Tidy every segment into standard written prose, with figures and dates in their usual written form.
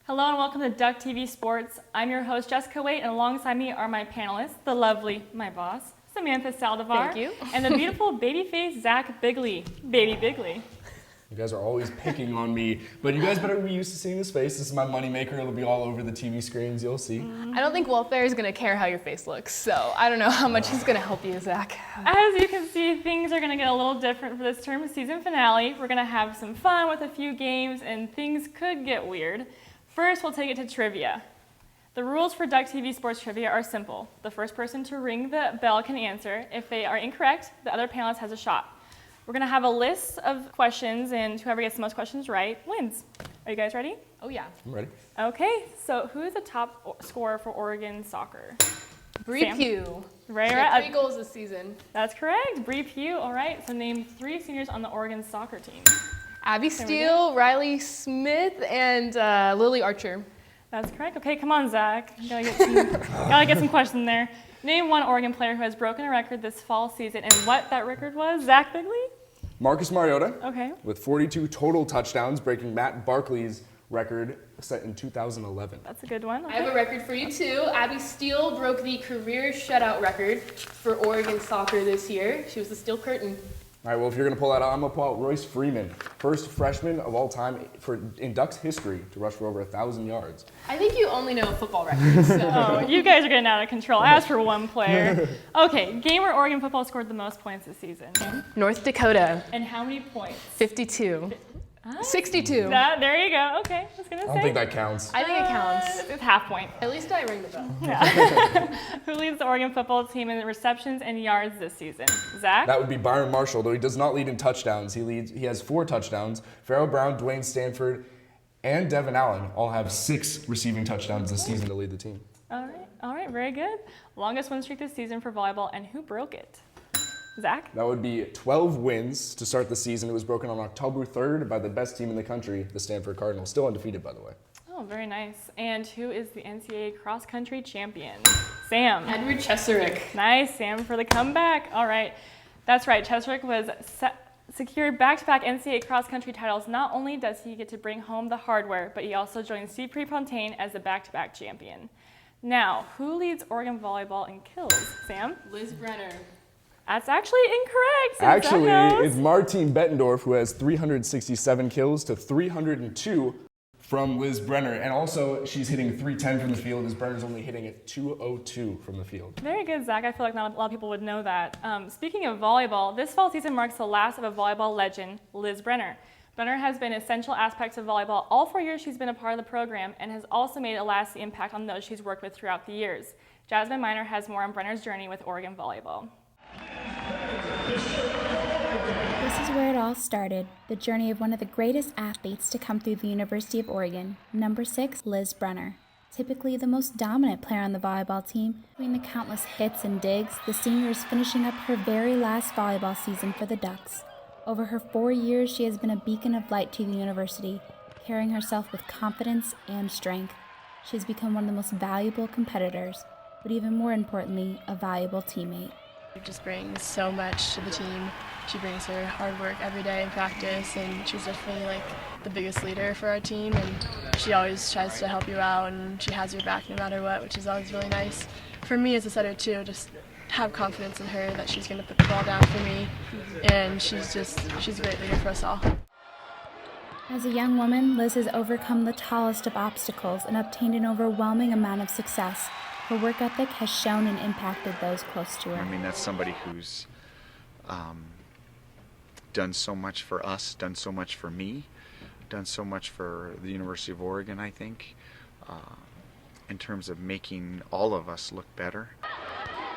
Hello and welcome to Duck TV Sports. I'm your host, Jessica Waite, and alongside me are my panelists, the lovely, my boss, Samantha Saldivar. Thank you. And the beautiful baby-faced Zach Bigley. Baby Bigley. You guys are always picking on me, but you guys better be used to seeing this face. This is my moneymaker. It'll be all over the TV screens. You'll see. I don't think welfare is going to care how your face looks, so I don't know how much he's going to help you, Zach. As you can see, things are going to get a little different for this term season finale. We're going to have some fun with a few games, and things could get weird. First, we'll take it to trivia. The rules for Duck TV Sports Trivia are simple. The first person to ring the bell can answer. If they are incorrect, the other panelist has a shot. We're going to have a list of questions, and whoever gets the most questions right wins. Are you guys ready? Oh, yeah. I'm ready. Okay, so who is the top scorer for Oregon soccer? Bree Sam? Pugh. Right, She right. had 3 goals this season. That's correct. Bree Pugh. All right, so name 3 seniors on the Oregon soccer team. Abby There we Steele, Riley Smith, and Lily Archer. That's correct. Okay, come on, Zach. You gotta get some questions there. Name one Oregon player who has broken a record this fall season and what that record was. Zach Bigley? Marcus Mariota Okay. with 42 total touchdowns, breaking Matt Barkley's record set in 2011. That's a good one. I have a record for you, too. Abby Steele broke the career shutout record for Oregon soccer this year. She was the Steel Curtain. All right, well, if you're going to pull that out, I'm going to pull out Royce Freeman, first freshman of all time in Ducks history to rush for over 1,000 yards. I think you only know football records, so. Oh, you guys are getting out of control. As for one player. Okay, game where Oregon football scored the most points this season. North Dakota, And how many points? 52. 62. There you go. Okay, I was gonna I say. don't think that counts. I think it counts. It's half point. At least I ring the bell. Who leads the Oregon football team in receptions and yards this season? Zach? That would be Byron Marshall, though he does not lead in touchdowns. He has 4 touchdowns. Farrell Brown, Dwayne Stanford, and Devin Allen all have 6 receiving touchdowns this season to lead the team. All right, very good. Longest win streak this season for volleyball, and who broke it? Zach? That would be 12 wins to start the season. It was broken on October 3rd by the best team in the country, the Stanford Cardinals. Still undefeated, by the way. Oh, very nice. And who is the NCAA cross-country champion? Sam. Edward Cheserick. Nice, Sam, for the comeback. All right. That's right. Cheserick was secured back-to-back NCAA cross-country titles. Not only does he get to bring home the hardware, but he also joins Steve Prefontaine as the back-to-back champion. Now, who leads Oregon volleyball in kills? Sam? Liz Brenner. That's actually incorrect. since Actually, Zach knows. it's Martine Bettendorf who has 367 kills to 302 from Liz Brenner. And also, she's hitting 310 from the field. Liz Brenner's only hitting at 202 from the field. Very good, Zach. I feel like not a lot of people would know that. Speaking of volleyball, this fall season marks the last of a volleyball legend, Liz Brenner. Brenner has been essential aspects of volleyball all 4 years she's been a part of the program and has also made a lasting impact on those she's worked with throughout the years. Jasmine Miner has more on Brenner's journey with Oregon volleyball. This is where it all started, the journey of one of the greatest athletes to come through the University of Oregon, number 6, Liz Brenner. Typically the most dominant player on the volleyball team, between the countless hits and digs, the senior is finishing up her very last volleyball season for the Ducks. Over her 4 years, she has been a beacon of light to the university, carrying herself with confidence and strength. She has become one of the most valuable competitors, but even more importantly, a valuable teammate. She just brings so much to the team. She brings her hard work every day in practice, and she's definitely like the biggest leader for our team, and she always tries to help you out, and she has your back no matter what, which is always really nice. For me as a setter too, just have confidence in her that she's going to put the ball down for me, and she's a great leader for us all. As a young woman, Liz has overcome the tallest of obstacles and obtained an overwhelming amount of success. Her work ethic has shown and impacted those close to her. I mean, that's somebody who's done so much for us, done so much for me, done so much for the University of Oregon, I think, in terms of making all of us look better.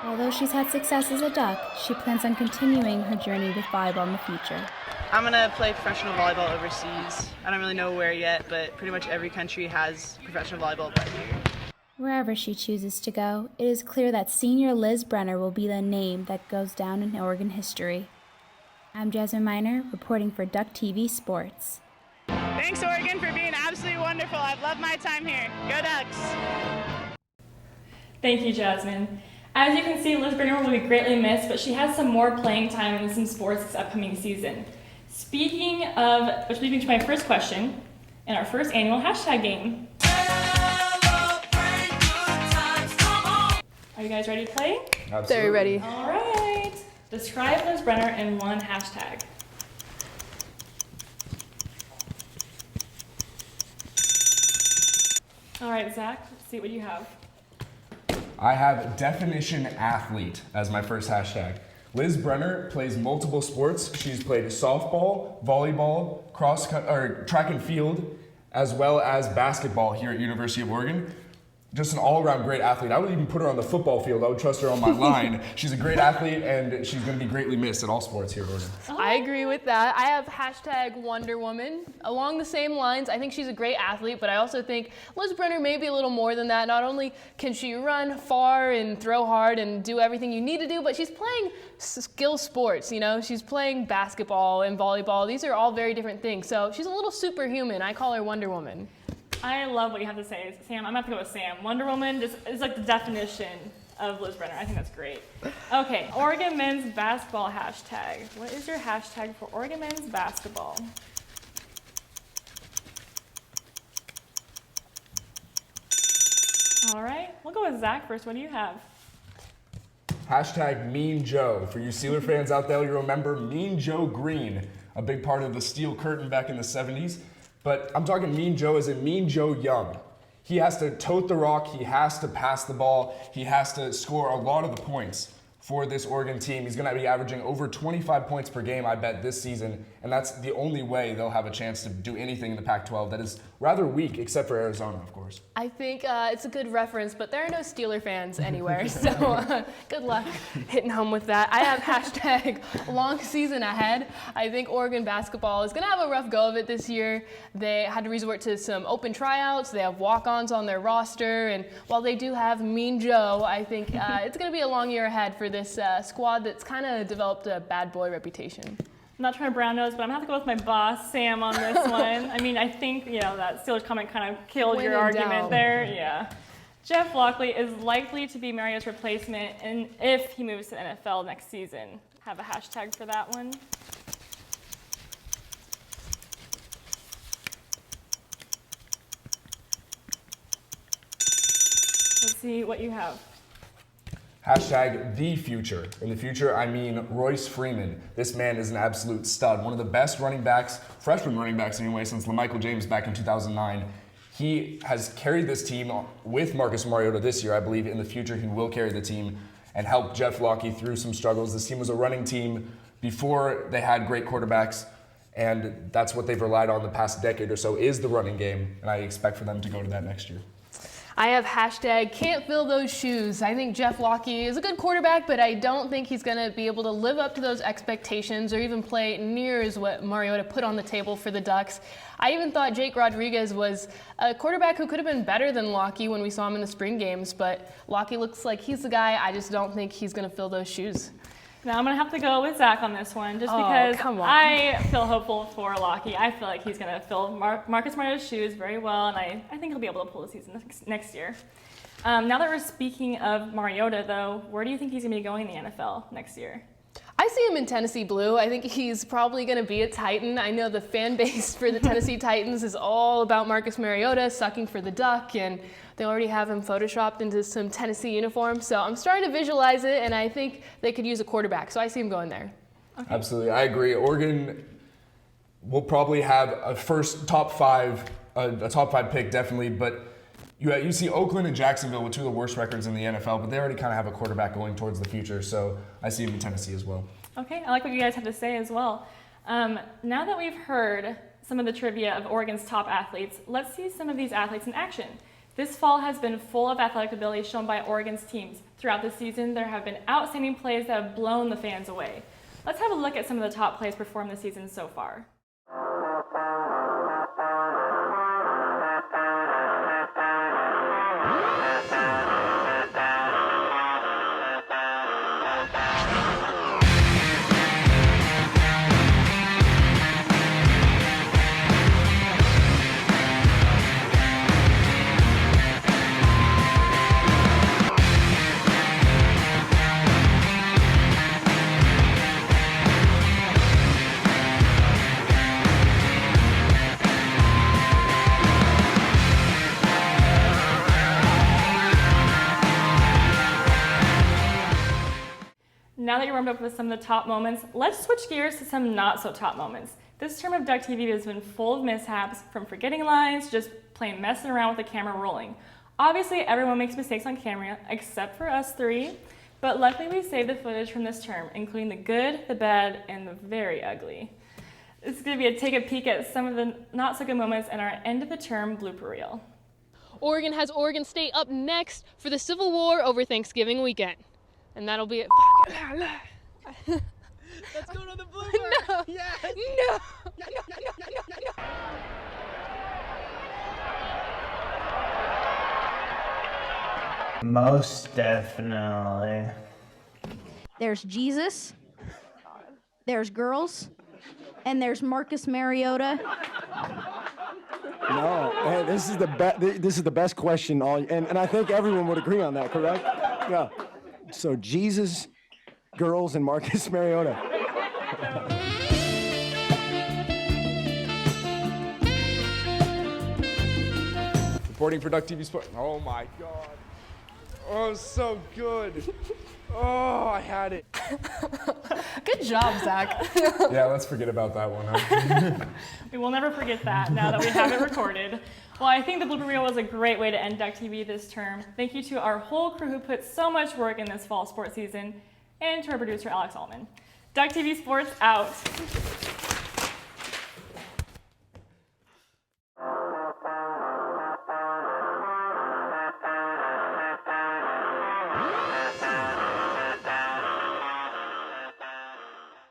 Although she's had success as a Duck, she plans on continuing her journey with volleyball in the future. I'm going to play professional volleyball overseas. I don't really know where yet, but pretty much every country has professional volleyball but here. Wherever she chooses to go, it is clear that senior Liz Brenner will be the name that goes down in Oregon history. I'm Jasmine Miner, reporting for Duck TV Sports. Thanks, Oregon, for being absolutely wonderful. I've loved my time here. Go Ducks! Thank you, Jasmine. As you can see, Liz Brenner will be greatly missed, but she has some more playing time in some sports this upcoming season. Speaking of, which leads me to my first question, in our first annual hashtag game. Are you guys ready to play? Absolutely. Very ready. All right. Describe Liz Brenner in one hashtag. All right, Zach, let's see what you have. I have definition athlete as my first hashtag. Liz Brenner plays multiple sports. She's played softball, volleyball, track and field, as well as basketball here at University of Oregon. Just an all-around great athlete. I would even put her on the football field. I would trust her on my line. She's a great athlete, and she's going to be greatly missed at all sports here at Oregon. I agree with that. I have hashtag Wonder Woman. Along the same lines, I think she's a great athlete, but I also think Liz Brenner may be a little more than that. Not only can she run far and throw hard and do everything you need to do, but she's playing skill sports, you know? She's playing basketball and volleyball. These are all very different things. So she's a little superhuman. I call her Wonder Woman. I love what you have to say, Sam. I'm going to have to go with Sam. Wonder Woman just is like the definition of Liz Brenner. I think that's great. Okay, Oregon men's basketball hashtag. What is your hashtag for Oregon men's basketball? All right, we'll go with Zach first. What do you have? Hashtag Mean Joe. For you Steeler fans out there, you remember Mean Joe Green, a big part of the Steel Curtain back in the 70s. But I'm talking Mean Joe as in Mean Joe Young. He has to tote the rock, he has to pass the ball, he has to score a lot of the points for this Oregon team. He's going to be averaging over 25 points per game, I bet, this season, and that's the only way they'll have a chance to do anything in the Pac-12 that is rather weak, except for Arizona, of course. I think it's a good reference, but there are no Steeler fans anywhere, so good luck hitting home with that. I have hashtag long season ahead. I think Oregon basketball is going to have a rough go of it this year. They had to resort to some open tryouts. They have walk-ons on their roster, and while they do have Mean Joe, I think it's going to be a long year ahead for this squad that's kind of developed a bad boy reputation. I'm not trying to brown nose, but I'm going to have to go with my boss, Sam, on this one. I mean, I think, that Steelers comment kind of killed your argument there. Yeah. Jeff Lockley is likely to be Mario's replacement and if he moves to the NFL next season. Have a hashtag for that one. Let's see what you have. Hashtag the future. In the future, I mean Royce Freeman. This man is an absolute stud. One of the best running backs, freshman running backs anyway, since LaMichael James back in 2009. He has carried this team with Marcus Mariota this year. I believe in the future he will carry the team and help Jeff Lockley through some struggles. This team was a running team before they had great quarterbacks, and that's what they've relied on the past decade or so is the running game, and I expect for them to go to that next year. I have hashtag can't fill those shoes. I think Jeff Lockley is a good quarterback, but I don't think he's going to be able to live up to those expectations or even play near as what Mariota put on the table for the Ducks. I even thought Jake Rodriguez was a quarterback who could have been better than Lockley when we saw him in the spring games, but Lockley looks like he's the guy. I just don't think he's going to fill those shoes. Now I'm going to have to go with Zach on this one, just because I feel hopeful for Lockie. I feel like he's going to fill Marcus Mariota's shoes very well, and I think he'll be able to pull the season next year. Now that we're speaking of Mariota, though, where do you think he's going to be going in the NFL next year? I see him in Tennessee blue. I think he's probably going to be a Titan. I know the fan base for the Tennessee Titans is all about Marcus Mariota sucking for the Duck, and they already have him photoshopped into some Tennessee uniform. So I'm starting to visualize it, and I think they could use a quarterback. So I see him going there. Okay. Absolutely, I agree. Oregon will probably have a top five pick, definitely, but you see Oakland and Jacksonville with two of the worst records in the NFL, but they already kind of have a quarterback going towards the future, so I see him in Tennessee as well. Okay, I like what you guys have to say as well. Now that we've heard some of the trivia of Oregon's top athletes, let's see some of these athletes in action. This fall has been full of athletic ability shown by Oregon's teams. Throughout the season, there have been outstanding plays that have blown the fans away. Let's have a look at some of the top plays performed this season so far. Now that you're warmed up with some of the top moments, let's switch gears to some not so top moments. This term of Duck TV has been full of mishaps, from forgetting lines to just plain messing around with the camera rolling. Obviously, everyone makes mistakes on camera, except for us three, but luckily we saved the footage from this term, including the good, the bad, and the very ugly. This is going to be take a peek at some of the not so good moments in our end of the term blooper reel. Oregon has Oregon State up next for the Civil War over Thanksgiving weekend. And that'll be it. Let's go to the blooper. No. Yes. No. Most definitely. There's Jesus, there's girls, and there's Marcus Mariota. No, hey, this is the best question, and I think everyone would agree on that, correct? Yeah. So Jesus, girls, and Marcus Mariota. Reporting for Duck TV Sports. Oh my God. Oh, so good. Oh, I had it. Good job, Zach. Yeah, let's forget about that one, huh? We will never forget that now that we have it recorded. Well, I think the blooper reel was a great way to end Duck TV this term. Thank you to our whole crew who put so much work in this fall sports season, and to our producer, Alex Allman. Duck TV Sports out.